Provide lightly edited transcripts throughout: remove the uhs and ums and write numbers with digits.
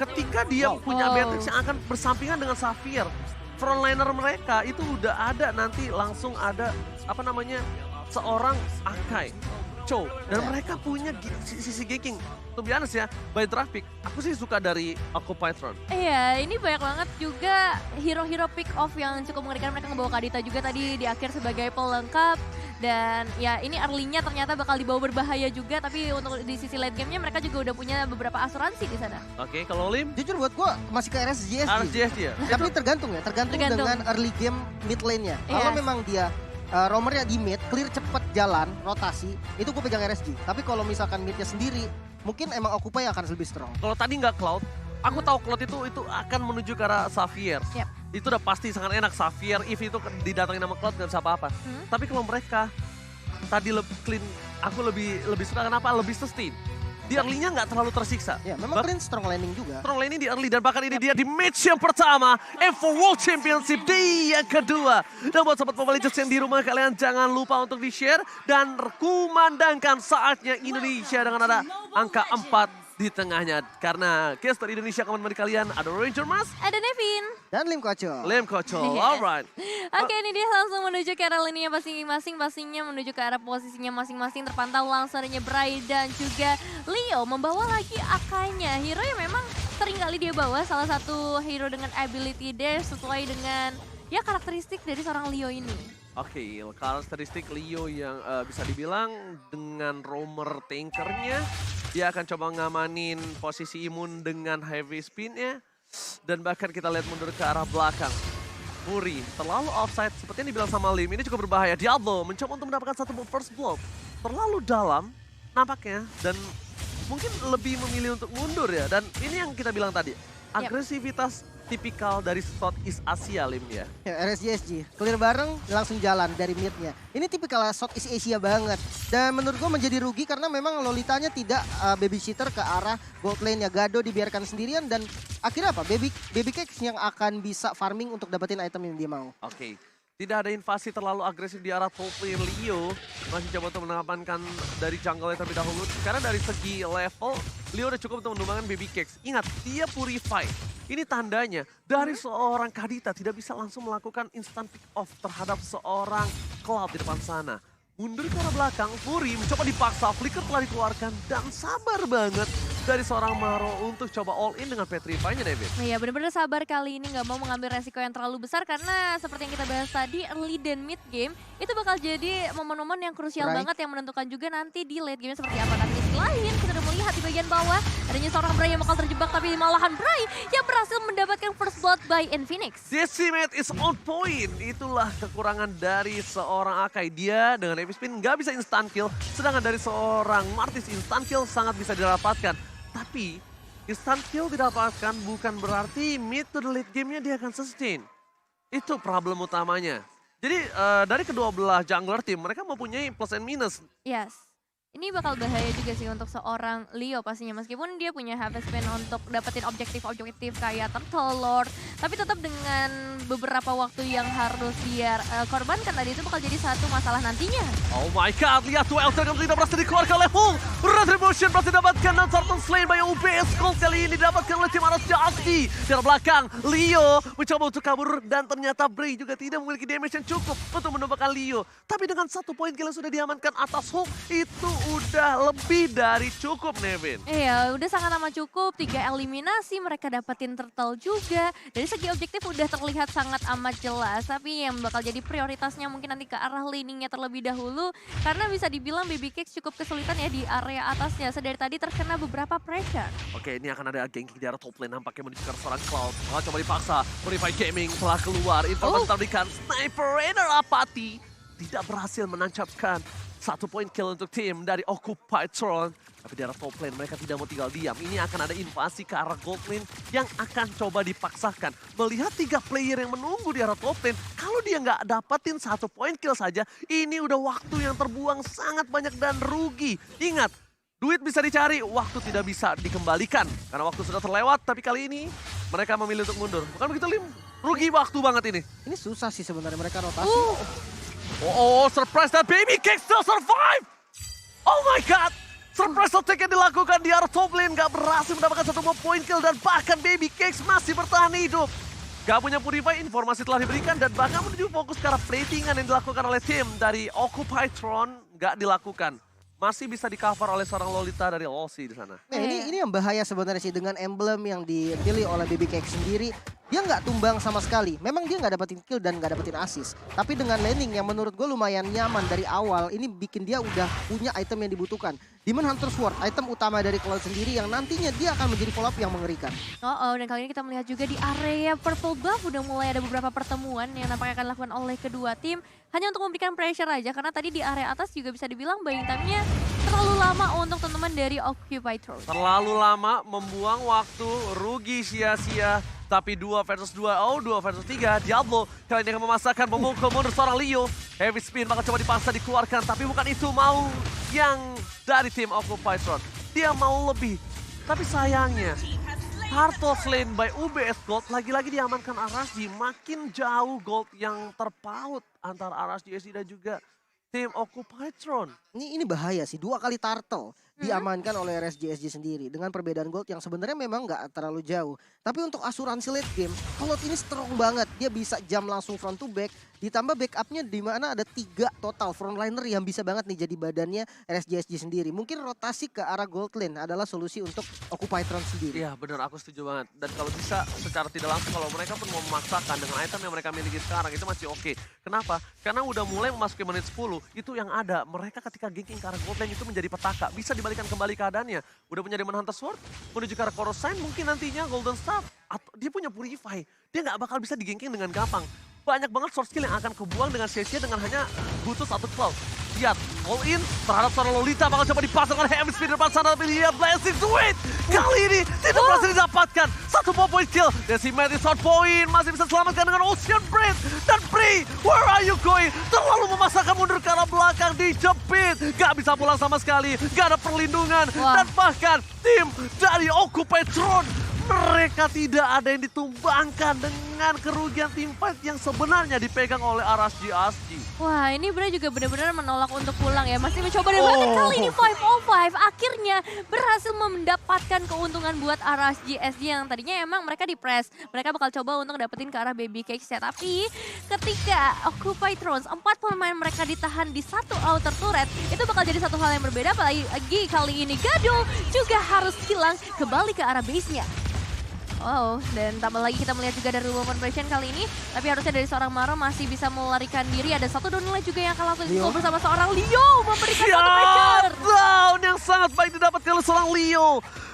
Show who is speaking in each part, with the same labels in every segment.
Speaker 1: ketika dia punya Beatrix yang akan bersampingan dengan Xavier, frontliner mereka itu udah ada nanti langsung ada apa namanya seorang Akai, Cho, dan mereka punya sisi ganking. To be honest ya, by traffic, aku sih suka dari Occupy Throne.
Speaker 2: Iya, ini banyak banget juga hero-hero pick off yang cukup mengerikan. Mereka ngebawa Kadita juga tadi di akhir sebagai pelengkap. Dan ya ini early-nya ternyata bakal dibawa berbahaya juga. Tapi untuk di sisi late game-nya mereka juga udah punya beberapa asuransi di sana.
Speaker 1: Oke, kalau Lim?
Speaker 3: Jujur buat gue masih ke RSGSG.
Speaker 1: RSGSG ya?
Speaker 3: Tapi tergantung dengan early game mid lane-nya. Kalau memang dia roamernya di mid, clear cepet jalan, rotasi, itu gue pegang RSG. Tapi kalau misalkan midnya sendiri, mungkin emang Occupy akan lebih strong.
Speaker 1: Kalau tadi nggak Cloud, aku tahu Cloud itu akan menuju ke arah Xavier.
Speaker 2: Yep.
Speaker 1: Itu udah pasti sangat enak. Xavier, Eve itu didatangin sama Cloud nggak bisa apa-apa. Tapi kalau mereka tadi lebih clean, aku lebih suka kenapa? Lebih sustain. Di early-nya nggak terlalu tersiksa.
Speaker 3: Ya, memang clean strong landing juga.
Speaker 1: Strong landing di early dan bahkan ini dia di match yang pertama. M4 World Championship di yang kedua. Dan buat sobat Mobile Legends yang di rumah kalian jangan lupa untuk di-share dan kumandangkan saatnya Indonesia dengan ada angka 4 di tengahnya. Karena caster Indonesia kawan-kawan kalian ada Ranger Mas,
Speaker 2: Ada Nevin.
Speaker 3: Dan Lim Kocok.
Speaker 1: Lem Kocol, alright.
Speaker 2: Oke, ini dia langsung menuju ke arah lininya masing-masing. Pastinya menuju ke arah posisinya masing-masing. Terpantau langsung adanya Bray dan juga Leo membawa lagi Akainya. Hero yang memang sering kali dia bawa, salah satu hero dengan ability dash sesuai dengan ya karakteristik dari seorang Leo ini.
Speaker 1: Oke, karakteristik Leo yang bisa dibilang dengan roamer tankernya, dia akan coba ngamanin posisi imun dengan heavy spinnya. Dan bahkan kita lihat mundur ke arah belakang. Muri terlalu offside, seperti yang dibilang sama Lim, ini cukup berbahaya. Diablo mencoba untuk mendapatkan satu first blood. Terlalu dalam nampaknya dan mungkin lebih memilih untuk mundur ya. Dan ini yang kita bilang tadi, agresivitas tipikal dari Southeast Asia, Lim ya.
Speaker 3: Ya, RSGSG, clear bareng langsung jalan dari midnya. Ini tipikal Southeast Asia banget. Dan menurut gue menjadi rugi karena memang Lolitanya tidak babysitter ke arah gold lane-nya. Gado dibiarkan sendirian dan akhirnya apa? Baby Cakes yang akan bisa farming untuk dapetin item yang dia mau.
Speaker 1: Oke. Tidak ada invasi terlalu agresif di arah top lane Leo. Masih coba untuk mengamankan dari jungle terlebih dahulu. Karena dari segi level, Leo udah cukup untuk menumbangkan Baby Cakes. Ingat, dia purify. Ini tandanya dari seorang Kadita tidak bisa langsung melakukan instant pick off terhadap seorang Cloud di depan sana. Mundur ke arah belakang, Fury mencoba dipaksa, flicker telah dikeluarkan dan sabar banget dari seorang Maro untuk coba all in dengan Petrify-nya, David.
Speaker 2: Iya, benar-benar sabar kali ini, nggak mau mengambil resiko yang terlalu besar karena seperti yang kita bahas tadi, early dan mid game itu bakal jadi momen-momen yang krusial banget yang menentukan juga nanti di late game seperti apa. Tapi di sisi lain kita udah melihat di bagian bawah adanya seorang Bray yang bakal terjebak, tapi malahan Bray yang berhasil mendapatkan first blood by Infinix.
Speaker 1: Decimate is on point. Itulah kekurangan dari seorang Akai. Dia dengan heavy spin nggak bisa instant kill, sedangkan dari seorang Martis instant kill sangat bisa didapatkan. Tapi instant kill didapatkan bukan berarti mid to the late game-nya dia akan sustain. Itu problem utamanya. Jadi dari kedua belah jungler tim mereka mempunyai plus and minus.
Speaker 2: Yes. Ini bakal bahaya juga sih untuk seorang Leo pastinya. Meskipun dia punya harvest spin untuk dapetin objektif-objektif kayak Turtle Lord. Tapi tetap dengan beberapa waktu yang harus dia korbankan tadi itu bakal jadi satu masalah nantinya.
Speaker 1: Oh my god, lihat duel Elter tidak berhasil dikeluarkan oleh Full. Retribution berhasil didapatkan dan Turtle Slain by UBS. Gold kali ini didapatkan oleh tim Aras Jaki. Dari belakang, Leo mencoba untuk kabur dan ternyata Bray juga tidak memiliki damage yang cukup untuk menumbangkan Leo. Tapi dengan satu poin kill yang sudah diamankan atas Hulk, itu udah lebih dari cukup, Nevin.
Speaker 2: Iya, udah sangat amat cukup. 3 eliminasi, mereka dapetin turtle juga. Dari segi objektif udah terlihat sangat amat jelas. Tapi yang bakal jadi prioritasnya mungkin nanti ke arah laningnya terlebih dahulu. Karena bisa dibilang Baby Cakes cukup kesulitan ya di area atasnya. Sedari tadi terkena beberapa pressure.
Speaker 1: Oke, ini akan ada ganking di arah top lane. Nampaknya menuju ke seorang Cloud. Coba dipaksa. Purify Gaming telah keluar. Informasi terdirikan. Sniper Raider Apati tidak berhasil menancapkan 1 poin kill untuk tim dari Occupy Throne. Tapi di arah top lane mereka tidak mau tinggal diam. Ini akan ada invasi ke arah gold lane yang akan coba dipaksakan. Melihat 3 player yang menunggu di arah top lane, kalau dia nggak dapetin 1 poin kill saja, ini udah waktu yang terbuang sangat banyak dan rugi. Ingat, duit bisa dicari, waktu tidak bisa dikembalikan. Karena waktu sudah terlewat, tapi kali ini mereka memilih untuk mundur. Bukan begitu, Lim? Rugi waktu banget ini.
Speaker 3: Ini susah sih sebenarnya mereka rotasi.
Speaker 1: Oh, surprise that Baby Cake still survive! Oh my god! Surprise attack yang dilakukan di arah top lane gak berhasil mendapatkan satu buah point kill dan bahkan Baby Cakes masih bertahan hidup. Gak punya Purify, informasi telah diberikan dan bahkan menuju fokus ke arah platingan yang dilakukan oleh tim dari Occupytron gak dilakukan. Masih bisa di-cover oleh seorang Lolita dari Aussie di sana.
Speaker 3: Nah, ini yang bahaya sebenarnya sih dengan emblem yang dipilih oleh Baby Cake sendiri. Dia nggak tumbang sama sekali. Memang dia nggak dapetin kill dan nggak dapetin assist. Tapi dengan laning yang menurut gue lumayan nyaman dari awal, ini bikin dia udah punya item yang dibutuhkan. Demon Hunter Sword, item utama dari Cloud sendiri yang nantinya dia akan menjadi follow up yang mengerikan.
Speaker 2: Dan kali ini kita melihat juga di area Purple Buff udah mulai ada beberapa pertemuan yang nampaknya akan dilakukan oleh kedua tim. Hanya untuk memberikan pressure aja, karena tadi di area atas juga bisa dibilang buying time-nya terlalu lama untuk teman-teman dari Occupytron.
Speaker 1: Terlalu lama, membuang waktu, rugi sia-sia. Tapi 2 versus 2 versus 3, Diablo kali ini akan memasakkan memukul mundur seorang Leo. Heavy spin bakal coba dipaksa dikeluarkan, tapi bukan itu mau yang dari tim Occupytron. Dia mau lebih, tapi sayangnya Heart of Lane by UBS Gold lagi-lagi diamankan Arashi. Makin jauh gold yang terpaut antara Arashi dan juga tim Occupytron.
Speaker 3: Ini bahaya sih, 2 kali turtle diamankan oleh RSGSG sendiri dengan perbedaan gold yang sebenarnya memang nggak terlalu jauh. Tapi untuk asuransi late game, Cloud ini strong banget. Dia bisa jam langsung front to back, ditambah backupnya di mana ada 3 total frontliner yang bisa banget nih jadi badannya RSGSG sendiri. Mungkin rotasi ke arah gold lane adalah solusi untuk Occupytron sendiri.
Speaker 1: Iya benar, aku setuju banget. Dan kalau bisa secara tidak langsung kalau mereka pun mau memaksakan dengan item yang mereka miliki sekarang itu masih oke. Kenapa? Karena udah mulai memasuki menit 10, itu yang ada. Mereka ketika ganking ke arah gold lane itu menjadi petaka. Bisa dibalikan kembali keadaannya. Udah punya Demon Hunter Sword, menuju ke arah Corosine, mungkin nantinya Golden Staff. Atau dia punya Purify. Dia nggak bakal bisa digengking dengan gampang. Banyak banget sword skill yang akan kebuang dengan sia-sia dengan hanya butuh 1 cloud. Lihat, all in terhadap seorang Lolita bakal coba dipasang oleh Heavy Speed depan sana. Tapi lihat, Blessing Sweet kali ini tidak berhasil didapatkan. 1 point kill. Decimate short point masih bisa selamatkan dengan Ocean Breath. Dan Bree, where are you going? Terlalu memasakkan mundur ke arah belakang, dijepit. Gak bisa pulang sama sekali, gak ada perlindungan. Dan bahkan tim dari Occupytron, mereka tidak ada yang ditumbangkan dengan kerugian tim fight yang sebenarnya dipegang oleh Arashi Asji.
Speaker 2: Wah, ini Bray juga benar-benar menolak untuk pulang ya. Masih mencoba dan bahkan kali ini 5-on-5 akhirnya berhasil mendapatkan keuntungan buat Arashi SG yang tadinya emang mereka di press. Mereka bakal coba untuk dapetin ke arah Baby Cakes ya. Tapi ketika Occupytron 4 pemain mereka ditahan di satu outer turret, itu bakal jadi satu hal yang berbeda. Apalagi kali ini Gado juga harus hilang kembali ke arah base-nya. Dan tambah lagi kita melihat juga dari Woman Pression kali ini. Tapi harusnya dari seorang Maro masih bisa melarikan diri. Ada satu downlane juga yang akan langsung di-slow bersama seorang Leo. Memberikan satu pressure.
Speaker 1: Down yang sangat baik didapatkan oleh seorang Leo.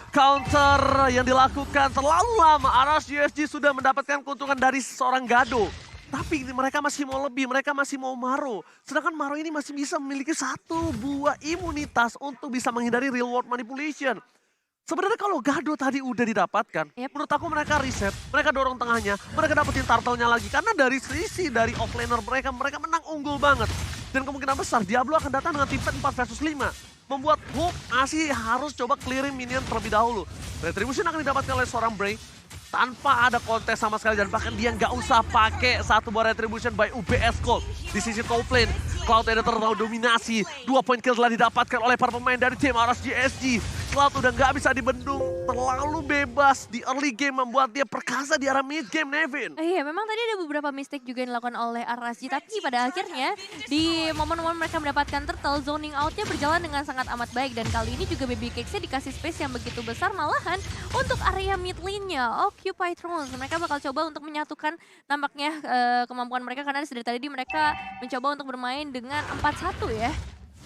Speaker 1: Counter yang dilakukan terlalu lama. Arashi SG sudah mendapatkan keuntungan dari seorang Gado. Tapi mereka masih mau lebih, mereka masih mau Maro. Sedangkan Maro ini masih bisa memiliki 1 buah imunitas untuk bisa menghindari real world manipulation. Sebenarnya kalau Gado tadi udah didapatkan, menurut aku mereka reset, mereka dorong tengahnya, mereka dapetin turtle-nya lagi. Karena dari sisi dari offlaner mereka menang unggul banget. Dan kemungkinan besar Diablo akan datang dengan tim fight 4 versus 5. Membuat Hope masih harus coba clearing minion terlebih dahulu. Retribution akan didapatkan oleh seorang Bray tanpa ada kontes sama sekali. Dan bahkan dia nggak usah pakai 1 buah Retribution by UBS Gold. Di sisi top lane, Cloud Editor dominasi. 2 point kill telah didapatkan oleh para pemain dari tim Arashi SG. Cloud udah nggak bisa dibendung, terlalu bebas di early game membuat dia perkasa di arah mid game, Nevin.
Speaker 2: Iya, memang tadi ada beberapa mistake juga yang dilakukan oleh Arashi, tapi pada akhirnya di momen-momen mereka mendapatkan turtle, zoning outnya berjalan dengan sangat amat baik. Dan kali ini juga Baby Cakes-nya dikasih space yang begitu besar, malahan untuk area mid lane-nya Occupytron. Mereka bakal coba untuk menyatukan nampaknya kemampuan mereka, karena dari tadi mereka mencoba untuk bermain dengan 4-1 ya.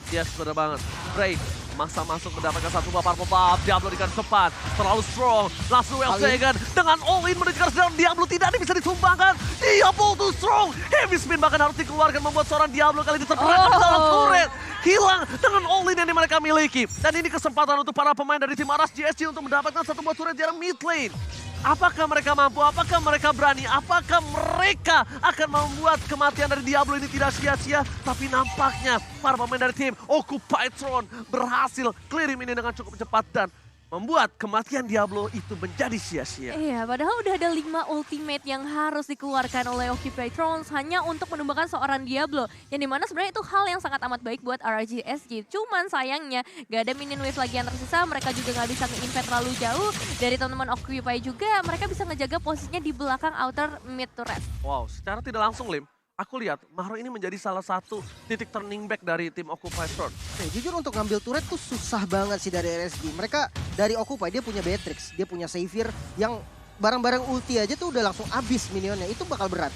Speaker 1: Yes, benar banget. Bray maksa masuk mendapatkan 1 buah purple buff. Diablo dengan cepat, terlalu strong. Langsung Well-Taken dengan all-in menuju ke arah Diablo tidak bisa disumbangkan. Diablo too strong. Heavy spin bahkan harus dikeluarkan membuat seorang Diablo kali ini terperangkap di dalam turret. Hilang dengan all-in yang mereka miliki. Dan ini kesempatan untuk para pemain dari tim Arashi SG untuk mendapatkan 1 buah turret di arah mid lane. Apakah mereka mampu? Apakah mereka berani? Apakah mereka akan membuat kematian dari Diablo ini tidak sia-sia? Tapi nampaknya para pemain dari tim Occupytron berhasil clearing ini dengan cukup cepat dan membuat kematian Diablo itu menjadi sia-sia.
Speaker 2: Iya, padahal udah ada 5 ultimate yang harus dikeluarkan oleh Occupy Thrones hanya untuk menumbangkan seorang Diablo. Yang dimana sebenarnya itu hal yang sangat amat baik buat RRGSG. Cuman sayangnya gak ada minion wave lagi yang tersisa, mereka juga gak bisa nge-invade terlalu jauh. Dari teman-teman Occupy juga, mereka bisa ngejaga posisinya di belakang outer mid turret.
Speaker 1: Wow, secara tidak langsung Lim, aku lihat Mahro ini menjadi salah satu titik turning back dari tim Occupy Throne.
Speaker 3: Jujur untuk ngambil turret tuh susah banget sih dari RSG. Mereka dari Occupy dia punya Beatrix, dia punya Xayvier yang barang-barang ulti aja tuh udah langsung habis minionnya. Itu bakal berat.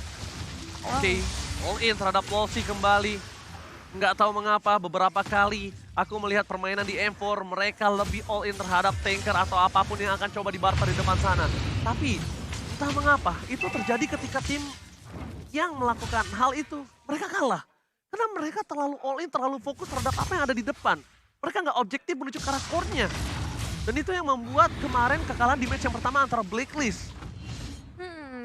Speaker 1: Oke, all in terhadap Lossy kembali. Nggak tahu mengapa beberapa kali aku melihat permainan di M4 mereka lebih all in terhadap tanker atau apapun yang akan coba dibarter di depan sana. Tapi entah mengapa itu terjadi ketika tim yang melakukan hal itu, mereka kalah. Karena mereka terlalu all in, terlalu fokus terhadap apa yang ada di depan. Mereka nggak objektif menuju ke arah core-nya. Dan itu yang membuat kemarin kekalahan di match yang pertama antara Blacklist.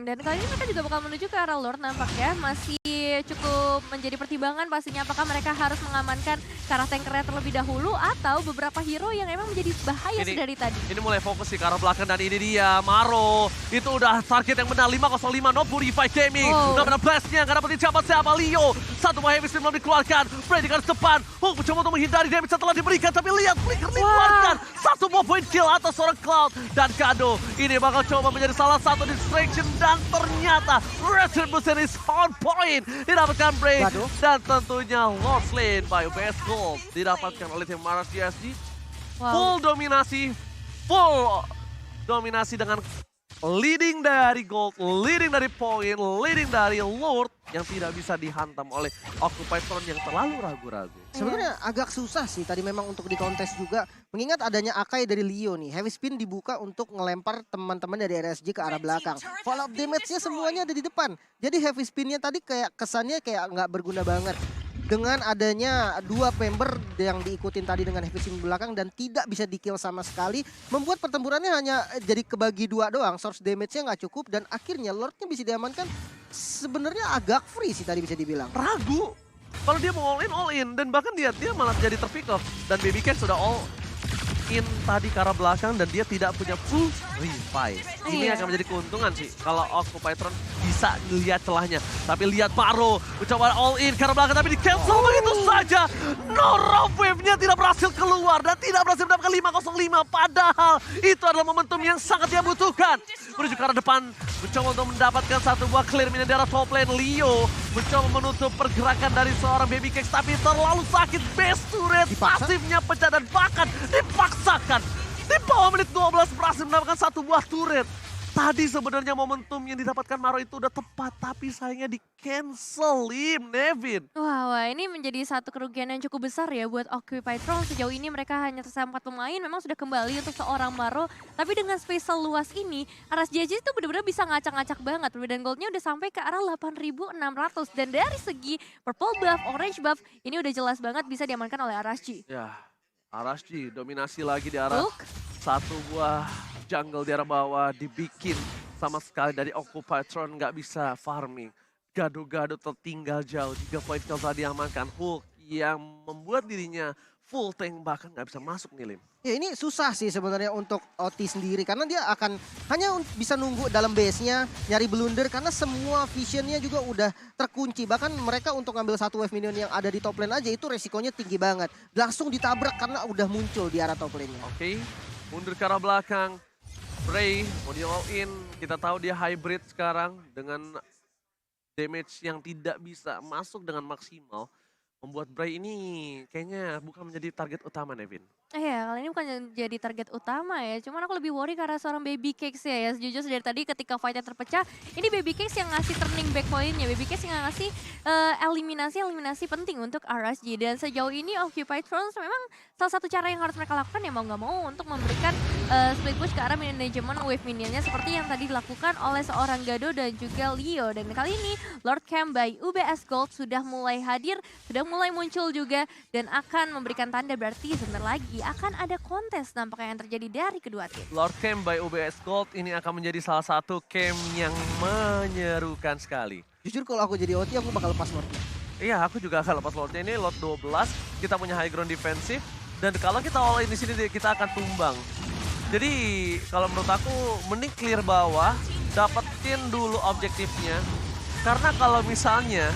Speaker 2: Dan kali ini mereka juga bakal menuju ke arah Lord nampaknya. Masih cukup menjadi pertimbangan pastinya apakah mereka harus mengamankan ke arah tankernya terlebih dahulu atau beberapa hero yang emang menjadi bahaya dari tadi.
Speaker 1: Ini mulai fokus sih ke arah belakang dan ini dia Maro. Itu udah target yang benar 505 no Purify Gaming. Udah benar blastnya gak dapetin siapa-siapa. Leo. Satu buah heavy stream belum dikeluarkan. Freddy di garis depan. Hook mencoba untuk menghindari damage setelah diberikan. Tapi lihat Flicker dikeluarkan. Satu buah point kill atas seorang Cloud. Dan Kado ini bakal coba menjadi salah satu distraction. Dan ternyata Retribution is on point. Didapatkan break. Dan tentunya Lost Lane by Best Gold. Didapatkan oleh tim RRGSG. Full dominasi. Full dominasi dengan leading dari gold, leading dari point, leading dari Lord yang tidak bisa dihantam oleh Occupy Throne yang terlalu ragu-ragu.
Speaker 3: Sebenarnya agak susah sih tadi memang untuk dikontes juga. Mengingat adanya Akai dari Leo nih. Heavy spin dibuka untuk ngelempar teman-teman dari RSG ke arah belakang. Follow up damage-nya semuanya ada di depan. Jadi heavy spin-nya tadi kayak kesannya kayak nggak berguna banget. Dengan adanya dua member yang diikutin tadi dengan heavy spin belakang dan tidak bisa di-kill sama sekali. Membuat pertempurannya hanya jadi kebagi dua doang. Source damage-nya nggak cukup dan akhirnya Lord-nya bisa diamankan. Sebenarnya agak free sih tadi bisa dibilang.
Speaker 1: Ragu. Kalau dia mau all in. Dan bahkan dia malah jadi terpick off. Dan Baby Cat sudah all in tadi ke arah belakang dan dia tidak punya full revive. Ini akan menjadi keuntungan sih kalau Occupy Throne bisa lihat celahnya. Tapi lihat Maro mencoba all in ke arah belakang tapi di cancel begitu saja. No rope wave-nya tidak berhasil keluar dan tidak berhasil mendapatkan 505. Padahal itu adalah momentum yang sangat dia butuhkan. Menuju ke arah depan mencoba untuk mendapatkan satu buah clear minion dari top lane. Leo mencoba menutup pergerakan dari seorang Baby Cakes tapi terlalu sakit. Best turret pasifnya pecah dan bahkan dipaksakan. Di bawah menit 12 berhasil mendapatkan satu buah turret. Tadi sebenarnya momentum yang didapatkan Maro itu udah tepat. Tapi sayangnya di cancel Nevin.
Speaker 2: Wah, ini menjadi satu kerugian yang cukup besar ya buat Occupy Throne. Sejauh ini mereka hanya tersisa 4 pemain. Memang sudah kembali untuk seorang Maro. Tapi dengan space luas ini, RSGJ itu benar-benar bisa ngacak-ngacak banget. Perbedaan goldnya udah sampai ke arah 8.600. Dan dari segi purple buff, orange buff, ini udah jelas banget bisa diamankan oleh RSG.
Speaker 1: Ya, RSG dominasi lagi di arah satu buah jungle di arah bawah dibikin sama sekali dari Occupy Throne nggak bisa farming. Gado-gado tertinggal jauh, 3 poin kill telah diamankan. Hulk yang membuat dirinya full tank bahkan nggak bisa masuk nih Lim.
Speaker 3: Ya ini susah sih sebenarnya untuk OT sendiri karena dia akan hanya bisa nunggu dalam base-nya, nyari blunder karena semua visionnya juga udah terkunci. Bahkan mereka untuk ngambil satu wave minion yang ada di top lane aja itu resikonya tinggi banget. Langsung ditabrak karena udah muncul di arah top lane-nya.
Speaker 1: Oke, mundur ke arah belakang. Bray mau di all in, kita tahu dia hybrid sekarang dengan damage yang tidak bisa masuk dengan maksimal. Membuat Bray ini kayaknya bukan menjadi target utama Nevin.
Speaker 2: Iya, kali ini bukan jadi target utama ya. Cuman aku lebih worry karena seorang Baby Cakes ya. Sejujurnya dari tadi ketika fightnya terpecah, ini Baby Cakes yang ngasih turning back point-nya. Baby Cakes yang ngasih eliminasi penting untuk RSG. Dan sejauh ini Occupy Thrones memang salah satu cara yang harus mereka lakukan ya mau nggak mau untuk memberikan split push ke arah manajemen wave minionnya. Seperti yang tadi dilakukan oleh seorang Gado dan juga Leo. Dan kali ini Lord Camp by UBS Gold sudah mulai hadir, sudah mulai muncul juga. Dan akan memberikan tanda berarti sebentar lagi akan ada kontes nampaknya yang terjadi dari kedua tim.
Speaker 1: Lord Camp by UBS Gold ini akan menjadi salah satu camp yang menyerukan sekali.
Speaker 3: Jujur kalau aku jadi OT aku bakal lepas Lord-nya.
Speaker 1: Iya, aku juga akan lepas Lord-nya. Ini Lord 12, kita punya high ground defensif. Dan kalau kita all in di sini kita akan tumbang. Jadi kalau menurut aku mending clear bawah, dapetin dulu objektifnya. Karena kalau misalnya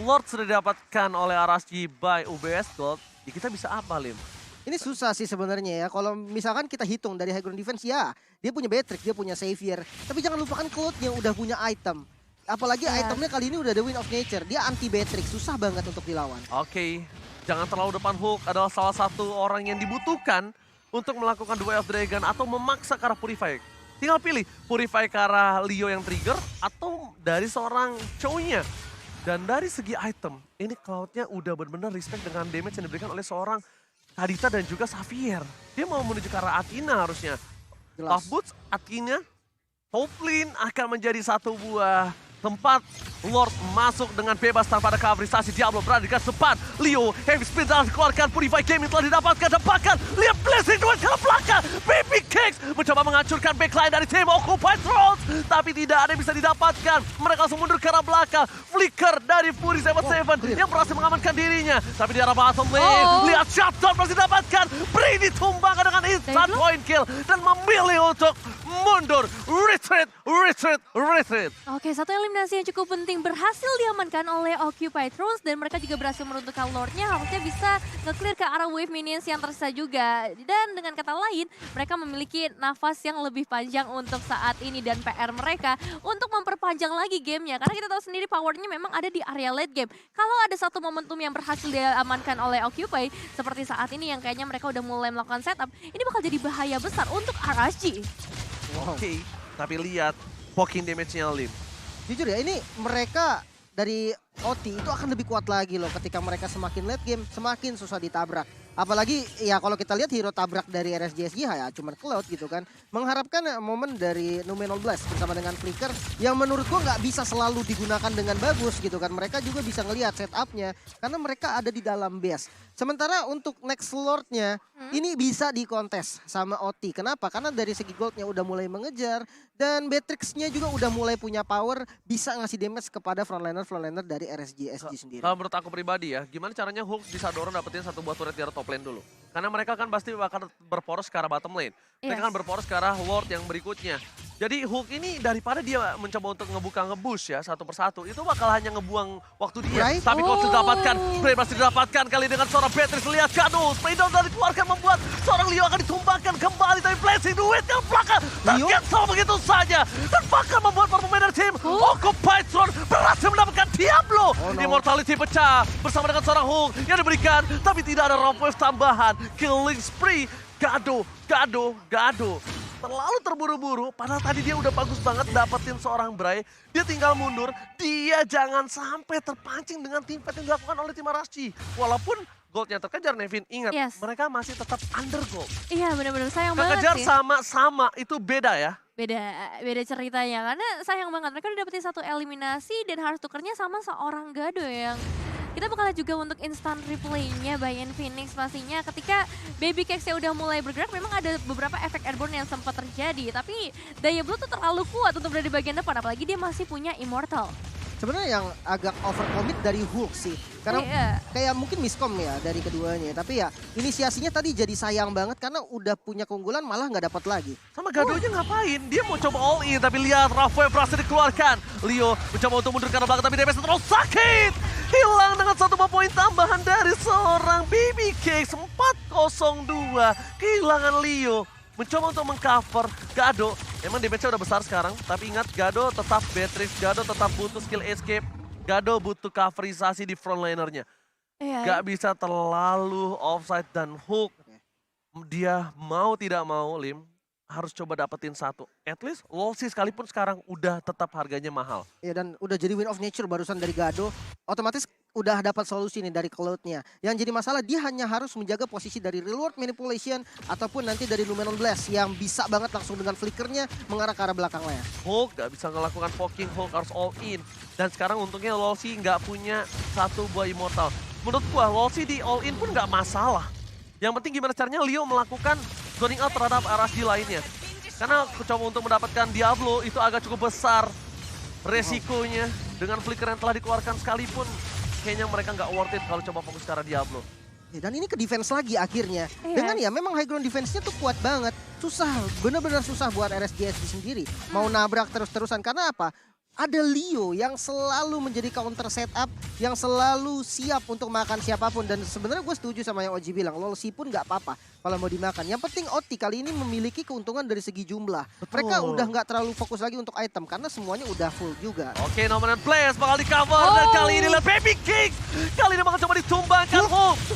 Speaker 1: Lord sudah didapatkan oleh RSG by UBS Gold, ya kita bisa apa, Lim?
Speaker 3: Ini susah sih sebenarnya ya. Kalau misalkan kita hitung dari high ground defense, ya dia punya Beatrix, dia punya Xavier. Tapi jangan lupakan Cloud yang udah punya item. Apalagi itemnya kali ini udah ada Wind of Nature. Dia anti Beatrix, susah banget untuk dilawan.
Speaker 1: Oke, jangan terlalu depan. Hook adalah salah satu orang yang dibutuhkan untuk melakukan Duel of Dragon atau memaksa ke arah Purify. Tinggal pilih, Purify ke arah Leo yang trigger atau dari seorang Chow-nya. Dan dari segi item, ini Cloud-nya udah benar-benar respect dengan damage yang diberikan oleh seorang Kadita dan juga Xavier. Dia mau menuju ke arah Athena harusnya.
Speaker 3: Jelas.
Speaker 1: Top Boots, Athena, top lane akan menjadi satu buah tempat Lord masuk dengan bebas tanpa ada coverisasi. Diablo berada di garis depan. Leo, heavy spin telah dikeluarkan. Purify Gaming telah didapatkan. Dan bahkan lihat blessing duet ke belakang. Baby Cakes mencoba menghancurkan backline dari tim Occupied Thrones. Tapi tidak ada yang bisa didapatkan. Mereka langsung mundur ke arah belakang. Flicker dari Fury 77 yang berhasil mengamankan dirinya. Tapi di arah bottom lane, lihat shutdown berhasil didapatkan. Bri ditumbangkan dengan instant point kill. Dan memilih untuk mundur. Retreat.
Speaker 2: Oke, satu eliminasi yang cukup penting berhasil diamankan oleh Occupied Thrones dan mereka juga berhasil meruntuhkan Lordnya, harusnya bisa nge-clear ke arah wave minions yang tersisa juga. Dan dengan kata lain, mereka memiliki nafas yang lebih panjang untuk saat ini dan PR mereka untuk memperpanjang lagi gamenya. Karena kita tahu sendiri powernya memang ada di area late game. Kalau ada satu momentum yang berhasil diamankan oleh Occupy, seperti saat ini yang kayaknya mereka udah mulai melakukan setup, ini bakal jadi bahaya besar untuk RSG.
Speaker 1: Oke, tapi lihat poking damage-nya Lim.
Speaker 3: Jujur ya, ini mereka dari OT itu akan lebih kuat lagi loh ketika mereka semakin late game, semakin susah ditabrak. Apalagi ya kalau kita lihat hero tabrak dari RSGSG ya cuman Cloud gitu kan. Mengharapkan momen dari Numenor Blast bersama dengan Flicker yang menurut gua nggak bisa selalu digunakan dengan bagus gitu kan. Mereka juga bisa ngelihat setupnya karena mereka ada di dalam base. Sementara untuk next Lord-nya ini bisa dikontes sama OT. Kenapa? Karena dari segi goldnya udah mulai mengejar dan Beatrix-nya juga udah mulai punya power bisa ngasih damage kepada frontliner dari RSGSG sendiri.
Speaker 1: Kalau menurut aku pribadi ya, gimana caranya Hulk bisa dorong dapetin satu buah turret di arah top lane dulu. Karena mereka kan pasti bakal berporos ke arah bottom lane. Mereka kan berporos ke arah Lord yang berikutnya. Jadi Hulk ini daripada dia mencoba untuk nge-boost ya satu persatu, itu bakal hanya ngebuang waktu dia.
Speaker 3: Right?
Speaker 1: Tapi kalau didapatkan, Bray masih didapatkan kali dengan seorang Beatrix. Lihat Shadow, spray down dari keluarkan membuat seorang Leo akan ditumbangkan kembali. Tapi blessing duet ke belakang, target sama begitu saja. Dan bahkan membuat para pemain dari tim Occupied Throne berhasil mendapatkan Diablo. Immortality pecah bersama dengan seorang Hulk yang diberikan. Tapi tidak ada rope wave tambahan. Killing spree, Gado. Terlalu terburu-buru, padahal tadi dia udah bagus banget dapetin seorang Bray. Dia tinggal mundur, dia jangan sampai terpancing dengan tim fight yang dilakukan oleh tim RSG. Walaupun goldnya terkejar, Nevin, ingat mereka masih tetap under gold.
Speaker 2: Iya benar-benar sayang banget
Speaker 1: Kekejar
Speaker 2: sih.
Speaker 1: sama-sama, itu beda ya.
Speaker 2: Beda ceritanya, karena sayang banget mereka udah dapetin satu eliminasi dan harus tukernya sama seorang Gado yang kita bakal juga untuk instant replaynya by Infinix pastinya ketika Baby Cakes-nya udah mulai bergerak memang ada beberapa efek airborne yang sempat terjadi, tapi daya Blue tuh terlalu kuat untuk berada di bagian depan, apalagi dia masih punya Immortal.
Speaker 3: Sebenarnya yang agak overcommit dari Hulk sih. Karena kayak mungkin miskom ya dari keduanya. Tapi ya inisiasinya tadi jadi sayang banget karena udah punya keunggulan malah nggak dapat lagi.
Speaker 1: Sama Gadonya ngapain? Dia mau coba all in tapi lihat Rafael berhasil dikeluarkan. Leo mencoba untuk mundur ke arah belakang tapi DPS terlalu sakit. Hilang dengan satu poin tambahan dari seorang Baby Cakes 402. Kehilangan Leo. Mencoba untuk mengcover Gado. Emang damage-nya udah besar sekarang. Tapi ingat Gado tetap Beatrix. Gado tetap butuh skill escape. Gado butuh coverisasi di frontlinernya. Gak bisa terlalu offside dan Hook. Dia mau tidak mau Lim. Harus coba dapetin satu. At least Lolsi sekalipun sekarang udah tetap harganya mahal.
Speaker 3: Iya dan udah jadi Wind of Nature barusan dari Gado. Otomatis udah dapat solusi nih dari Cloud-nya. Yang jadi masalah dia hanya harus menjaga posisi dari Reward Manipulation ataupun nanti dari Numenor Blast yang bisa banget langsung dengan flickernya mengarah ke arah belakang layar.
Speaker 1: Hulk gak bisa ngelakukan poking, Hulk harus all in. Dan sekarang untungnya Lolsi nggak punya satu buah Immortal. Menurut gua Lolsi di all in pun nggak masalah. Yang penting gimana caranya Leo melakukan zoning out terhadap RSG lainnya. Karena coba untuk mendapatkan Diablo itu agak cukup besar resikonya. Dengan flicker yang telah dikeluarkan sekalipun kayaknya mereka nggak worth it kalau coba fokus ke arah Diablo.
Speaker 3: Ya, dan ini ke defense lagi akhirnya.
Speaker 2: Iya.
Speaker 3: Dengan ya memang high ground defense-nya tuh kuat banget. Susah, bener-bener susah buat RSGSD sendiri. Mau nabrak terus-terusan. Karena apa? Ada Leo yang selalu menjadi counter setup, yang selalu siap untuk makan siapapun. Dan sebenarnya gue setuju sama yang Oji bilang, Lolsi pun nggak apa-apa kalau mau dimakan. Yang penting OT kali ini memiliki keuntungan dari segi jumlah. Mereka udah nggak terlalu fokus lagi untuk item karena semuanya udah full juga.
Speaker 1: Oke, Nomen Players bakal di cover dan kali ini lihat Baby Kings. Kali ini bakal coba ditumbangkan.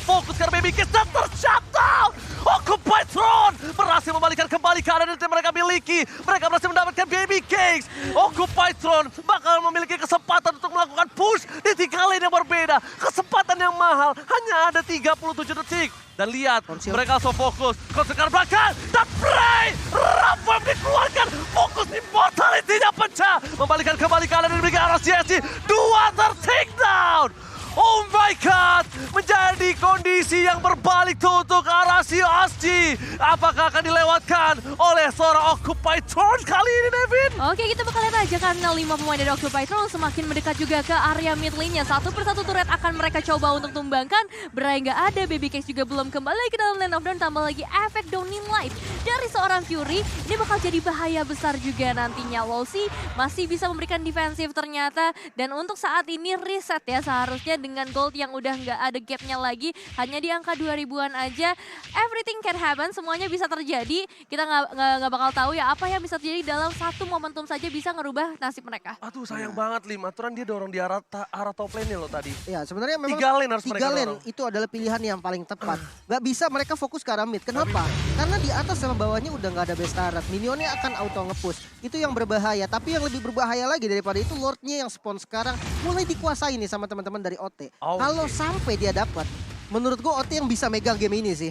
Speaker 1: Fokus karena Baby Kings dan ter-shutdown. Occupy Throne berhasil membalikan kembali keadaan yang mereka miliki. Mereka berhasil mendapatkan Baby Kings. Occupy Throne bakal memiliki kesempatan untuk melakukan push di 3 lane yang berbeda. Kesempatan yang mahal hanya ada 37 detik. Dan lihat, mereka so fokus. Konsekan belakang dan Prey. Rapam dikeluarkan. Fokus di mortality-nya pecah. Membalikan kembali keadaan yang dimiliki RSGSD. 2 ter-take down. Oh my God, menjadi kondisi yang berbalik tuh untuk RSGSD. Apakah akan dilewatkan oleh seorang Occupy Throne kali ini, Nevin?
Speaker 2: Oke, kita bakal lihat aja karena 5 pemain dari Occupy Throne semakin mendekat juga ke area mid lane-nya. Satu persatu turret akan mereka coba untuk tumbangkan. Berai nggak ada, Baby Cakes juga belum kembali ke dalam lane of dawn. Tambah lagi efek downing light dari seorang Fury. Ini bakal jadi bahaya besar juga nantinya. Lolsi masih bisa memberikan defensif ternyata. Dan untuk saat ini reset ya seharusnya dengan gold yang udah nggak ada gapnya lagi. Hanya di angka 2000-an aja. Everything can happen, semuanya bisa terjadi. Kita nggak bakal tahu ya apa yang bisa terjadi dalam satu momentum saja bisa ngerubah nasib mereka.
Speaker 1: Aduh sayang banget Lim, aturan dia dorong di arah top lane loh tadi.
Speaker 3: Ya sebenarnya memang
Speaker 1: 3 lane harus mereka
Speaker 3: 3 lane
Speaker 1: dorong.
Speaker 3: itu adalah pilihan yang paling tepat. Gak bisa mereka fokus ke arah mid. Kenapa? Karena di atas sama bawahnya udah gak ada base turret. Minionnya akan auto nge-push. Itu yang berbahaya. Tapi yang lebih berbahaya lagi daripada itu Lordnya yang spawn sekarang mulai dikuasai nih sama teman-teman dari OT. Kalau sampai dia dapat, menurut gue OT yang bisa megang game ini sih.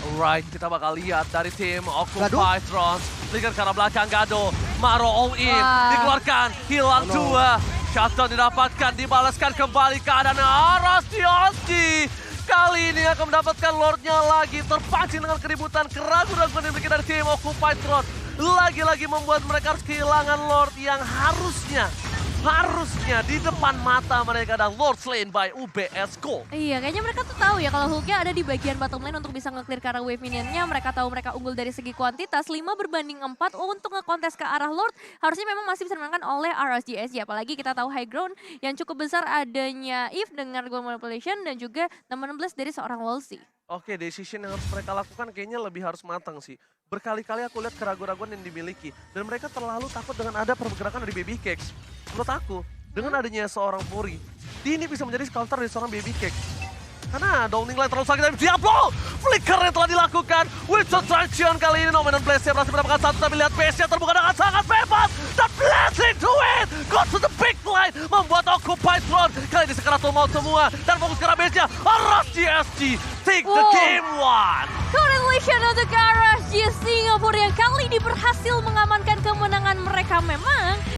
Speaker 1: Alright, kita bakal lihat dari tim Occupy Throne. Lihat ke arah belakang Gado. Maro all in, dikeluarkan, hilang 2. Shutdown didapatkan, dibalaskan kembali keadaan RSGSD. Kali ini akan mendapatkan Lordnya lagi, terpancing dengan keributan, keraguan-keraguan yang dimiliki dari tim Occupy Throne. Lagi-lagi membuat mereka harus kehilangan Lord yang harusnya di depan mata mereka ada Lord Slain by UBS Gold.
Speaker 2: Iya, kayaknya mereka tuh tahu ya kalau hooknya ada di bagian bottom lane untuk bisa nge-clear ke arah wave minionnya. Mereka tahu mereka unggul dari segi kuantitas, 5 berbanding 4 untuk ngekontes ke arah Lord. Harusnya memang masih bisa dimenangkan oleh RSGSD. Apalagi kita tahu high ground yang cukup besar adanya Eve dengan goal manipulation dan juga 16 dari seorang Lolsi.
Speaker 1: Oke, decision yang harus mereka lakukan kayaknya lebih harus matang sih. Berkali-kali aku lihat keraguan-keraguan yang dimiliki. Dan mereka terlalu takut dengan ada pergerakan dari Baby Cakes. Menurut aku, dengan adanya seorang Fury, dia ini bisa menjadi counter dari seorang Baby Cakes. Karena downing light terlalu sakit dari Diablo. Flicker yang telah dilakukan. With Traction kali ini Nomen Blaze berhasil mendapatkan satu. Tapi lihat base-nya terbuka dengan sangat bebas. Dan blessing to it. Go to the big line. Membuat Occupy Throne. Kali ini sekeratul mau semua. Dan fokus ke arah base-nya. RSGSD take the game 1.
Speaker 2: Congratulations untuk RSGSD Singapura yang kali ini berhasil mengamankan kemenangan mereka memang.